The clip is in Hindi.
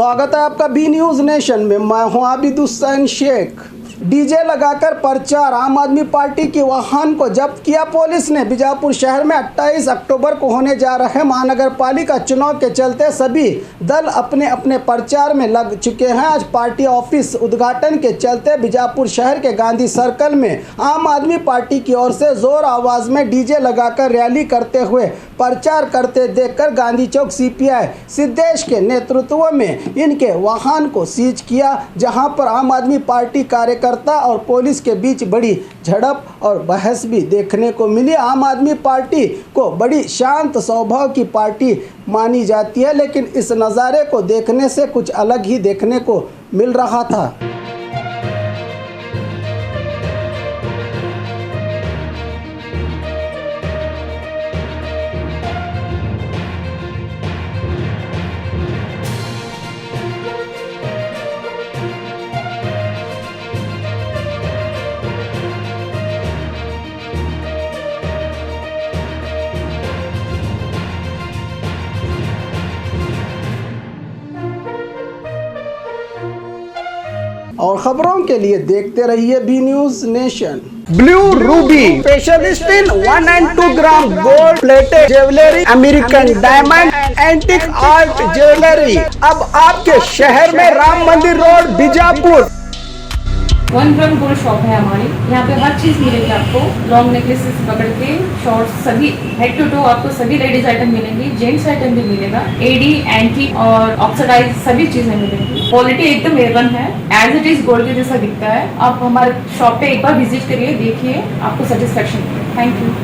स्वागत है आपका बी न्यूज नेशन में। मैं हूं आबिद हुसैन शेख। डीजे लगाकर प्रचार, आम आदमी पार्टी के वाहन को जब्त किया पुलिस ने। बीजापुर शहर में 28 अक्टूबर को होने जा रहे महानगर पालिका चुनाव के चलते सभी दल अपने अपने प्रचार में लग चुके हैं। आज पार्टी ऑफिस उद्घाटन के चलते बीजापुर शहर के गांधी सर्कल में आम आदमी पार्टी की ओर से जोर आवाज में डीजे लगाकर रैली करते हुए प्रचार करते देखकर गांधी चौक सीपीआई सिद्धेश के नेतृत्व में इनके वाहन को सीज किया, जहां पर आम आदमी पार्टी कार्यकर्ता और पुलिस के बीच बड़ी झड़प और बहस भी देखने को मिली। आम आदमी पार्टी को बड़ी शांत स्वभाव की पार्टी मानी जाती है, लेकिन इस नज़ारे को देखने से कुछ अलग ही देखने को मिल रहा था। और खबरों के लिए देखते रहिए B news nation. Blue ruby specialist in 1 and 2 gram gold plated jewellery, American diamond, antique art jewellery अब आपके शहर में Ram Mandir road Bijapur. 1 gram gold shop है हमारी। यहाँ पे हर चीज मिलेगी आपको, लॉन्ग नेकलेसेस पकड़ के शॉर्ट्स, सभी हेड टू टो आपको सभी लेडीज आइटम मिलेंगी, जेंट्स आइटम भी मिलेगा, एडी, एंटी और ऑक्सीडाइज सभी चीजें मिलेंगी। क्वालिटी एकदम A1 है, एज इट इज गोल्ड के जैसा दिखता है। आप हमारे शॉप पे एक बार विजिट करिए, देखिए, आपको सेटिस्फेक्शन मिलेगा। Thank you.